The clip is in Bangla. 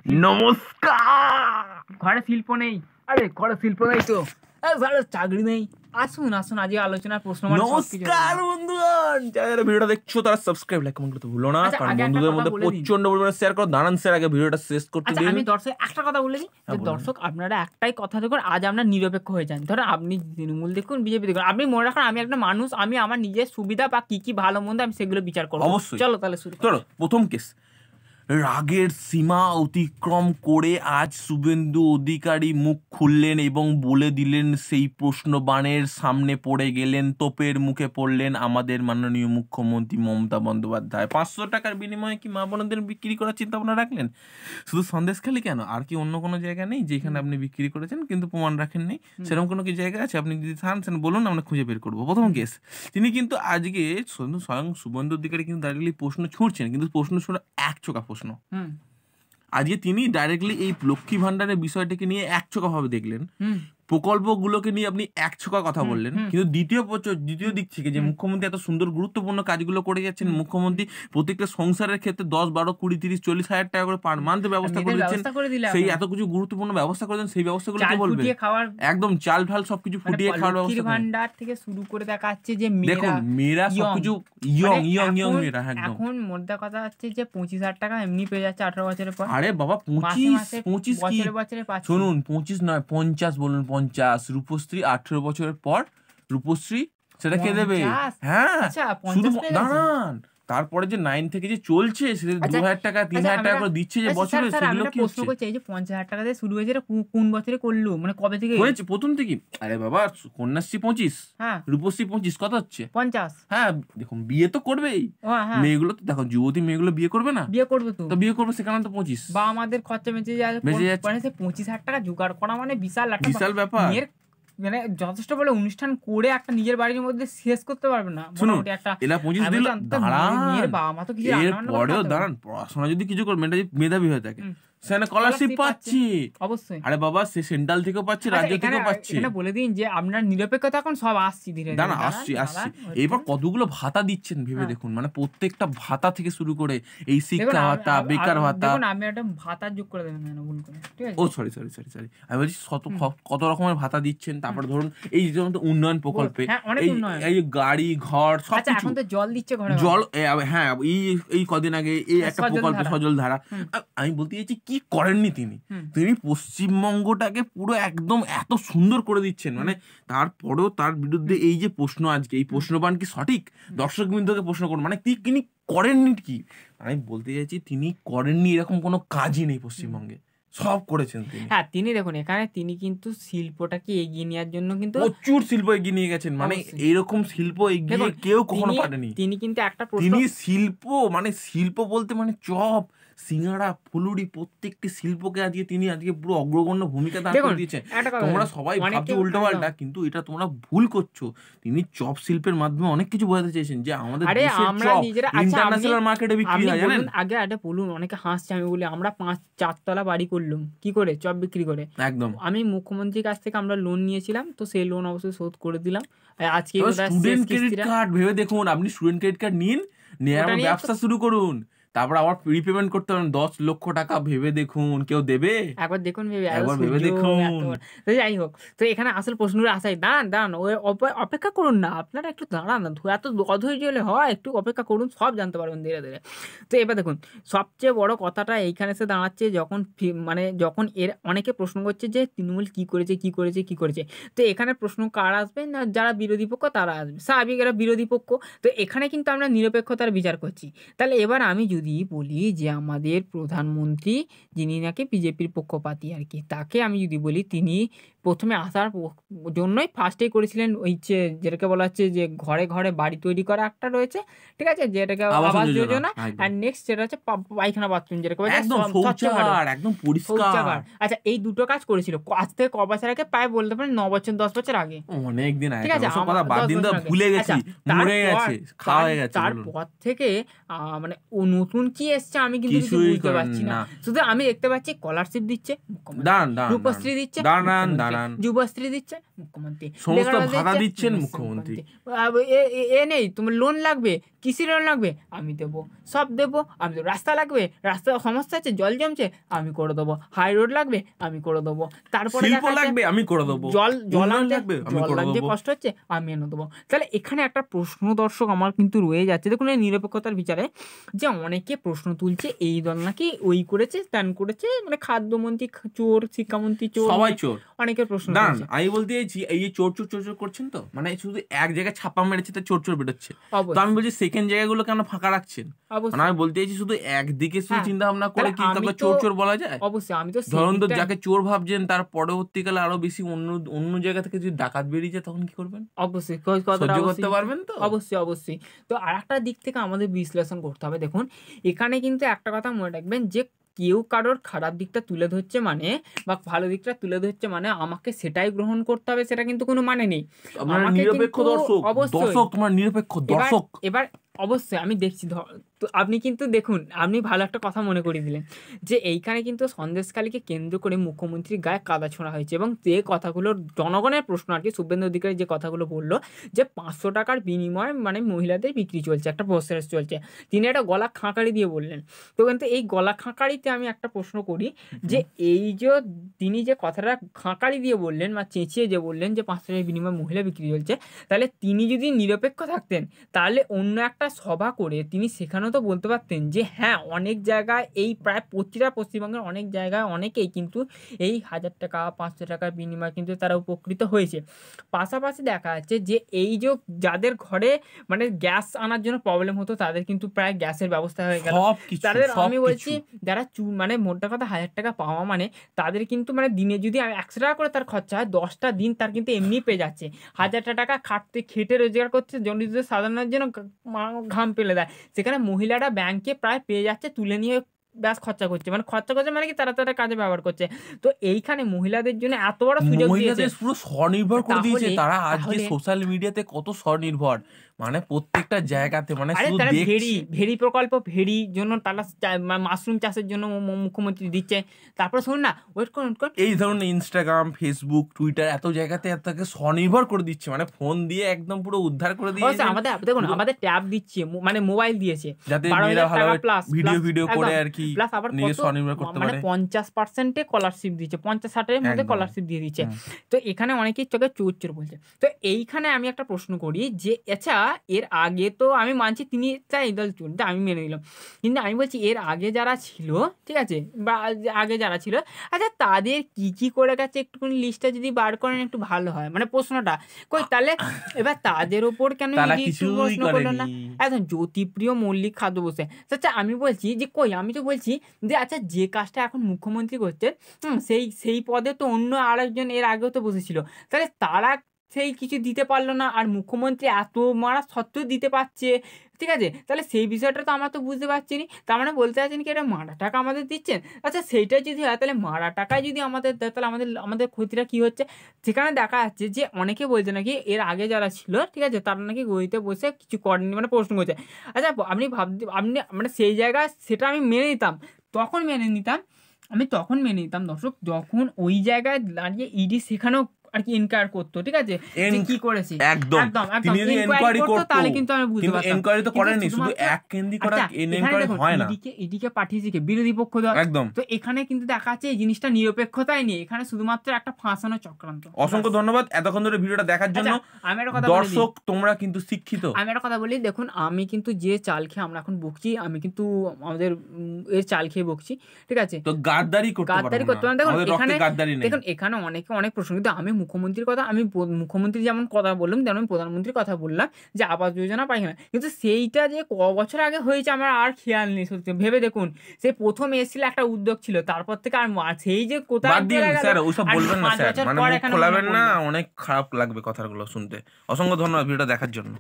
নমস্কার। ঘরে শিল্প নেই, আরে ঘরে শিল্প নেই তো ঘরে চাকরি নেই। আসুন আসুন আজকে আলোচনার প্রশ্ন। নমস্কার বন্ধুগণ, যারা ভিডিওটা দেখছো তারা সাবস্ক্রাইব লাইক কমেন্ট করতে ভুলো না, কারণ বন্ধুদের মধ্যে প্রচন্ড পরিমাণে শেয়ার করো। দাঁড়ান স্যার, আগে ভিডিওটা শেষ করতে দিন। আমি দর্শক একটা কথা বলে দিই যে দর্শক আপনারা একটাই কথা দেখুন, আজ আপনার নিরপেক্ষ হয়ে যান। ধরো আপনি তৃণমূল দেখুন, বিজেপি দেখুন, আপনি মনে রাখুন আমি একটা মানুষ, আমি আমার নিজের সুবিধা বা কি কি ভালো মন্দ আমি সেগুলো বিচার করবো। অবশ্যই। চলো তাহলে শুরু। চলো, প্রথম কেস। রাগের সীমা অতিক্রম করে আজ শুভেন্দু অধিকারী মুখ খুললেন এবং বলে দিলেন, সেই প্রশ্নবাণের সামনে পড়ে গেলেন, তোপের মুখে পড়লেন আমাদের মাননীয় মুখ্যমন্ত্রী মমতা বন্দ্যোপাধ্যায়। 500 টাকার বিনিময়ে কি মা বোনদের বিক্রি করার চিন্তা ভাবনা রাখলেন? শুধু সন্দেশখালি কেন, আর কি অন্য কোনো জায়গা নেই যেখানে আপনি বিক্রি করেছেন কিন্তু প্রমাণ রাখেন নেই? সেরকম কোনো কি জায়গা আছে? আপনি যদি চান বলুন, আমরা খুঁজে বের করবো। প্রথম কেস, তিনি কিন্তু আজকে স্বয়ং শুভেন্দু অধিকারী কিন্তু ডাইরেক্টলি প্রশ্ন ছুঁড়ছেন, কিন্তু প্রশ্ন ছুঁড়ে একচোখা প্রশ্ন। আজকে তিনি ডাইরেক্টলি এই লক্ষ্মী ভান্ডারের বিষয়টাকে নিয়ে একচোখাভাবে দেখলেন, প্রকল্পগুলোকে নিয়ে আপনি একছোকা কথা বললেন, কিন্তু দ্বিতীয় দিক থেকে যে মুখ্যমন্ত্রী এত সুন্দর গুরুত্বপূর্ণ কাজগুলো করে যাচ্ছেন, মুখ্যমন্ত্রী প্রত্যেকটা সংসারের ক্ষেত্রে 10, 12, 20, 30, 40 হাজার টাকা করে পার মান্থ ব্যবস্থা করে দিচ্ছেন, সেই এত কিছু গুরুত্বপূর্ণ ব্যবস্থা করে দেন, সেই ব্যবস্থাগুলো কি বলবেন? একদম চাল ঢাল সবকিছু ফুটিয়ে খাওয়ার ব্যবস্থা, ভান্ডার থেকে শুরু করে দেখাচ্ছে যে মেয়েরা সবকিছু ইয়ং মেয়েরা। এখন মোদ্দা কথা হচ্ছে যে 25,000 টাকা এমনি পেয়ে যাচ্ছে 18 বছরের পর। আরে বাবা 25 কি শুনুন, 25 নয় 50 বলুন, 50। রূপশ্রী 18 বছরের পর রূপশ্রী সেটা কে দেবে? হ্যাঁ, শুধু দাঁড়ান, তারপরে যে 9 থেকে যে চলছে সেটা 2,000 টাকা 3,000 টাকা করে দিচ্ছে যে বছরে, সেগুলো কি হচ্ছে? এই যে 50,000 টাকা দিয়ে শুরু হয়েছে, এটা কোন বছরে করলো, মানে কবে থেকে হয়েছে? প্রথম থেকে। আরে বাবা, কন্যাশ্রী 25, হ্যাঁ, রূপশ্রী 25, কত হচ্ছে? 50। হ্যাঁ, দেখুন বিয়ে তো করবেই মেয়েগুলো, তো দেখো যুবতী মেয়েগুলো বিয়ে করবে না? বিয়ে করবে তো বিয়ে করবে, সেখানে তো 25 বা আমাদের খরচা বেঁচে যাচ্ছে। 25,000 টাকা জোগাড় করা মানে বিশাল ব্যাপার। মানে যথেষ্ট বলে অনুষ্ঠান করে একটা নিজের বাড়ির মধ্যে শেষ করতে পারবে না। মোটামুটি একটা এলা 25 দিল, বাবা মা তো কিছু পরেও দাঁড়ান, পড়াশোনা যদি কিছু করবে, মেধাবী হয়ে থাকে, সেখানে স্কলারশিপ পাচ্ছি অবশ্যই। আরে বাবা, সে সেন্ট্রাল থেকেও পাচ্ছি, রাজ্য থেকেও পাচ্ছি। এটা বলে দিন যে আপনার নিরপেক্ষতা এখন সব আসছি ধীরে ধীরে। দাঁড়া, আসছি। এবার কতগুলো ভাতা দিচ্ছেন ভেবে দেখুন, মানে প্রত্যেকটা ভাতা থেকে শুরু করে এই শিক্ষা ভাতা, বেকার ভাতা। দেখুন, আমি একটা ভাতা যোগ করে দেবেন না ভুল করে, ঠিক আছে? ও সরি, আমি বলছি কত রকমের ভাতা দিচ্ছেন। তারপরে ধরুন এই যে উন্নয়ন প্রকল্পে, এই গাড়ি ঘর সবকিছু। এখন তো জল দিচ্ছে ঘরে, জল, হ্যাঁ, এই কদিন আগে এই একটা প্রকল্প সজল ধারা। আমি বলতে চাইছি কি করেননি তিনি পশ্চিমবঙ্গটাকে পুরো একদম এত সুন্দর করে দিচ্ছেন, মানে তারপরেও তার বিরুদ্ধে এই যে প্রশ্ন, আজকে এই প্রশ্নবান কি সঠিক? দর্শক বিন্দুকে প্রশ্ন করুন, মানে তিনি করেননি কি? আমি বলতে চাইছি তিনি করেননি এরকম কোনো কাজই নেই পশ্চিমবঙ্গে, সব করেছেন তিনি। হ্যাঁ, তিনি দেখুন এখানে তিনি কিন্তু শিল্পটাকে এগিয়ে নেওয়ার জন্য কিন্তু প্রচুর শিল্প এগিয়ে নিয়ে গেছেন, মানে এরকম শিল্প এগিয়ে কেউ কখনো পারেনি। তিনি কিন্তু একটা তিনি শিল্প বলতে মানে চপ, সিঙ্গাড়া, ফুলুরি, প্রত্যেকটি শিল্পকে আজকে পুরো অগ্রগণ্য ভূমিকা দান করে দিয়েছেন। তোমরা সবাই ভাবছো উল্টো পাল্টা, কিন্তু এটা তোমরা ভুল করছো। তিনি চপ শিল্পের মাধ্যমে অনেক কিছু বোঝাতে চেয়েছেন, যে আমাদের দেশের চপ ইন্টারন্যাশনাল মার্কেটে বিক্রি হয়, জানেন? আগে একটা বলুন, অনেকে হাসছে, আমি বলি আমরা 5-4 তলা বাড়ি করলাম কি করে? চপ বিক্রি করে। একদম। আমি মুখ্যমন্ত্রীর কাছ থেকে আমরা লোন নিয়েছিলাম, তো সেই লোন অবশ্যই শোধ করে দিলাম। আজকে স্টুডেন্ট ক্রেডিট কার্ড ভেবে দেখুন, আপনি স্টুডেন্ট ক্রেডিট কার্ড নিয়ে ব্যবসা শুরু করুন, তারপর আবার রিপেমেন্ট করতে হবে 10 লক্ষ টাকা। ভেবে দেখুন, কেউ দেবে? একবার দেখুন, ভেবে দেখুন। যাই হোক, তো এখানে আসল প্রশ্নগুলো আসাই। দাঁড়ান অপেক্ষা করুন না, আপনারা একটু দাঁড়ান, এত অধৈর্য হলে হয়? একটু অপেক্ষা করুন, সব জানতে পারবেন ধীরে ধীরে। তো এবার দেখুন, সবচেয়ে বড় কথাটা এইখানে এসে দাঁড়াচ্ছে, যখন এর অনেকে প্রশ্ন করছে যে তৃণমূল কি করেছে। তো এখানে প্রশ্ন কার আসবে না? যারা বিরোধী পক্ষ তারা আসবে, স্বাভাবিক, এরা বিরোধী পক্ষ। তো এখানে কিন্তু আমরা নিরপেক্ষতার বিচার করছি। তাহলে এবার আমি যদি বলি যে আমাদের প্রধানমন্ত্রী, যিনি নাকি বিজেপির পক্ষপাতী আর কি, তাকে আমি যদি বলি, তিনি প্রথমে আসার জন্যই ফার্স্টেই করেছিলেন ওই যেটাকে বলা হচ্ছে যে ঘরে ঘরে বাড়ি তৈরি করা একটা রয়েছে, ঠিক আছে, যেটাকে আবাস যোজনা, আর নেক্সট যেটা হচ্ছে পায়খানা বাথরুম, যেটাকে একদম পরিষ্কার। আচ্ছা, এই দুটো কাজ করেছিল আজ থেকে ক বছর আগে, প্রায় বলতে পারেন 9 বছর 10 বছর আগে, অনেকদিন আগে, ঠিক আছে, ভুলে গেছি, মরে গেছে, খাওয়া হয়ে গেছে। তারপর থেকে মানে নতুন কি এসছে আমি কিন্তু কিছু বুঝতে পারছি না। শুধু আমি দেখতে পাচ্ছি স্কলারশিপ দিচ্ছে, রূপশ্রী দিচ্ছে, যুবশ্রী দিচ্ছে, মুখ্যমন্ত্রী। সমস্ত বেকাররা ভাতা দিচ্ছে দিচ্ছেন মুখ্যমন্ত্রী। মুখ্যমন্ত্রী। এ নেই, তোমার লোন লাগবে, কৃষি লোন লাগবে, আমি দেবো, সব দেবো। আমি তো রাস্তা লাগবে, রাস্তা সমস্যা আছে, জল জমছে, আমি করে দেবো। হাই রোড লাগবে, আমি করে দেবো। তারপরে শিল্প দেখা যাচ্ছে লাগবে, আমি করে দেবো। জল উন্নয়ন আনতে লাগবে, আমি করে আনতে দেবো। কষ্ট হচ্ছে, আমি এনে দেবো। তাহলে এখানে একটা প্রশ্ন দর্শক আমার কিন্তু রয়ে যাচ্ছে। দেখুন এই নিরপেক্ষতার বিচারে যে অনেকে প্রশ্ন তুলছে এই দল নাকি ওই করেছে ত্যান করেছে, মানে খাদ্যমন্ত্রী চোর, শিক্ষামন্ত্রী চোর, সবাই মানে চোর। অনেকের প্রশ্ন দাঁড়ান, তুলছে। আমি বলতে চাইছি এই যে চোর চোর চোর চোর করছেন, তো মানে শুধু এক জায়গায় ছাপা মেরেছে তো চোর চোর বেরোচ্ছে। তো আমি অবশ্যই বলছি সেকেন্ড জায়গাগুলো কেন ফাঁকা রাখছেন? মানে অবশ্যই আমি বলতে চাইছি শুধু একদিকে শুধু হ্যাঁ, চিন্তা ভাবনা করে তাহলে কি আমি তাকে তো চোর চোর বলা যায়? অবশ্যই আমি তো সেই ধরুন তো দিকটা যাকে চোর ভাবছেন তার পরবর্তীকালে আরো বেশি অন্য অন্য জায়গা থেকে যদি ডাকাত বেরিয়ে যায় তখন কি করবেন? অবশ্যই কথাটা সহ্য অবশ্যই করতে পারবেন তো? অবশ্যই অবশ্যই। তো আর একটা দিক থেকে আমাদের বিশ্লেষণ করতে হবে। দেখুন এখানে কিন্তু একটা কথা মনে রাখবেন যে কেউ কারোর খারাপ দিকটা তুলে ধরছে মানে বা ভালো দিকটা তুলে ধরছে মানে আমাকে সেটাই গ্রহণ করতে হবে, সেটা কিন্তু কোনো মানে নেই। আপনারা আমাকে নিরপেক্ষ কিন্তু দর্শক, অবশ্যই দর্শক তোমার নিরপেক্ষ এবার দর্শক। এবার অবশ্যই আমি দেখছি তো আপনি কিন্তু দেখুন আপনি ভালো একটা কথা মনে করিয়ে দিলেন যে এইখানে কিন্তু সন্দেশখালীকে কেন্দ্র করে মুখ্যমন্ত্রীর গায়ে কাদা ছোঁড়া হয়েছে এবং যে কথাগুলো জনগণের প্রশ্ন আর কি, শুভেন্দু অধিকারী যে কথাগুলো বললো যে 500 টাকার বিনিময়ে মানে মহিলাদের বিক্রি চলছে, একটা প্রসেস চলছে, তিনি একটা গলা খাঁকারি দিয়ে বললেন। তো কিন্তু এই গলা খাঁকারিতে আমি একটা প্রশ্ন করি যে এই যে তিনি যে কথাটা খাঁকারি দিয়ে বললেন বা চেঁচিয়ে যে বললেন যে 500 টাকার বিনিময়ে মহিলা বিক্রি চলছে, তাহলে তিনি যদি নিরপেক্ষ থাকতেন তাহলে অন্য একটা সভা করে তিনি সেখানেও তো বলতে পারতেন যে হ্যাঁ অনেক জায়গায় এই প্রায় প্রতিটা পশ্চিমবঙ্গের অনেক জায়গায় অনেকেই কিন্তু এই 1000 টাকা 500 টাকার বিনিময়ে কিন্তু তারা উপকৃত হয়েছে। পাশাপাশি দেখা যাচ্ছে যে এই যে যাদের ঘরে মানে গ্যাস আনার জন্য প্রবলেম হতো তাদের কিন্তু প্রায় গ্যাসের ব্যবস্থা হয়ে গেল। সব কিছু, তাদের সব আমি বলছি কিছু। যারা মানে মোটা কথা 1000 টাকা পাওয়া মানে তাদের কিন্তু মানে দিনে যদি 100 টাকা করে তার খরচা হয় 10টা দিন তার কিন্তু এমনি পেয়ে যাচ্ছে। 1000 টাকা খেটে রোজগার করছে, জনগণ সাধারণের জন্য ঘাম ফেলে দেয়, সেখানে মহিলারা ব্যাংকে প্রায় পেয়ে যাচ্ছে, তুলে নিয়ে ব্যাস খরচা করছে, মানে খরচা করছে মানে কি তারা তাদের কাজে ব্যবহার করছে। তো এইখানে মহিলাদের জন্য এত বড় সুযোগ দিয়েছে, মহিলাদের পুরো স্বনির্ভর করে দিয়েছে। তাহলে তারা আজকে তাহলে সোশ্যাল মিডিয়াতে কত স্বনির্ভর, মানে প্রত্যেকটা জায়গাতে, মানে আরে শুধু তারা দেখছি। ভেরি প্রকল্প, ভেরি জন্য তারা মাশরুম চাষের জন্য মুখ্যমন্ত্রী দিচ্ছে। তারপরে শুনুন না, ওয়েট করুন এই ধরুন ইনস্টাগ্রাম, ফেসবুক, টুইটার এত জায়গাতে তাকে স্বনির্ভর করে দিচ্ছে, মানে ফোন দিয়ে একদম পুরো উদ্ধার করে দিয়েছে। আমাদের দেখুন আমাদের ট্যাব দিচ্ছে, মানে মোবাইল দিয়েছে, যাতে 12,000 মেয়েরা টাকা ভালোভাবে প্লাস ভিডিও করে আর কি প্লাস আবার নিজে কত স্বনির্ভর করতে মানে পারে। 50% স্কলারশিপ দিচ্ছে, 50-60-এর মধ্যে একদম। স্কলারশিপ দিয়ে দিচ্ছে। তো এখানে অনেকেই চোখে চোর বলছে। তো এইখানে আমি একটা প্রশ্ন করি যে আচ্ছা এর আগে তো আমি মানছি তিনি তাই দল চলতে আমি মেনে নিলাম, কিন্তু আমি বলছি এর আগে যারা ছিল ঠিক আছে বা আগে যারা ছিল আচ্ছা তাদের কি কি করে গেছে একটুখানি লিস্টটা যদি বার করেন একটু ভালো হয়, মানে প্রশ্নটা কই তাহলে এবার তাদের ওপর কেন তারা একটু কিছুই প্রশ্ন করলো না? করেনি। একদম জ্যোতিপ্রিয় মল্লিক খাদ্য বসে। আচ্ছা আমি বলছি যে কই আমি তো বলছি যে আচ্ছা যে কাজটা এখন মুখ্যমন্ত্রী করছেন সেই পদে তো অন্য আরেকজন এর আগেও তো বসেছিল, তাহলে তারা সেই কিছু দিতে পারলো না আর মুখ্যমন্ত্রী এত মারা সত্ত্বেও দিতে পারছে, ঠিক আছে? তাহলে সেই বিষয়টা তো আমরা তো বুঝতে পারছি না। তার মানে বলতে চাচ্ছেন কি এটা মারা টাকা আমাদের দিচ্ছেন? আচ্ছা সেইটা যদি হয় তাহলে মারা টাকায় যদি আমাদের দেয় তাহলে আমাদের ক্ষতিটা কি হচ্ছে? সেখানে দেখা যাচ্ছে যে অনেকে বলছে নাকি এর আগে যারা ছিল ঠিক আছে তারা নাকি গদিতে বসে কিছু করেনি, মানে প্রশ্ন করছে। আচ্ছা আপনি মানে সেই জায়গায় সেটা আমি মেনে নিতাম, তখন মেনে নিতাম, আমি তখন মেনে নিতাম দর্শক যখন ওই জায়গায় দাঁড়িয়ে ইডি সেখানেও আর কি এনকোয়ার করতো, ঠিক আছে যে কি করেছে একদম একদম তিনি যদি এনকোয়ারি করতো তাহলে কিন্তু আমি বুঝতে কিন্তু পারতাম। এনকোয়ারি তো কিন্তু করেননি, শুধু শুধুমাত্র এক কেন্দ্রি করা আচ্ছা এখানে এনকোয়ারি দেখুন হয় না। ইডিকে পাঠিয়েছে কি বিরোধী পক্ষ দল, একদম। তো এখানে কিন্তু দেখা যাচ্ছে এই জিনিসটা নিরপেক্ষতাই নেই, এখানে শুধুমাত্র একটা ফাঁসানো চক্রান্ত। অসংখ্য ধন্যবাদ এতক্ষণ ধরে ভিডিওটা দেখার জন্য। আমি একটা কথা বলি, দর্শক তোমরা কিন্তু শিক্ষিত। আমি একটা কথা বলি দেখুন আমি কিন্তু যে চাল খেয়ে আমরা এখন বকছি আমি কিন্তু আমাদের এর চাল খেয়ে বকছি, ঠিক আছে? তো গাদ্দারি করতে পারবো না, আমাদের রক্তে গাদ্দারি নেই। দেখুন এখানে অনেকে অনেক প্রশ্ন, কিন্তু আমি মুখ্যমন্ত্রীর কথা আমি মুখ্যমন্ত্রী যেমন কথা বললাম তেমন আমি প্রধানমন্ত্রীর কথা বললাম যে আবাস যোজনা পাই না, কিন্তু সেইটা যে বছর আগে হয়েছে আমার আর খেয়াল নেই। সত্যি ভেবে দেখুন সেই প্রথম এসেছিল একটা উদ্যোগ ছিল, তারপর থেকে আর সেই যে কোথায় স্যার ওইসব বলবেন না স্যার, মানে মুখ খোলাবেন না, পরে অনেক খারাপ লাগবে কথাগুলো শুনতে। অসংখ্য ধন্যবাদ ভিডিওটা দেখার জন্য।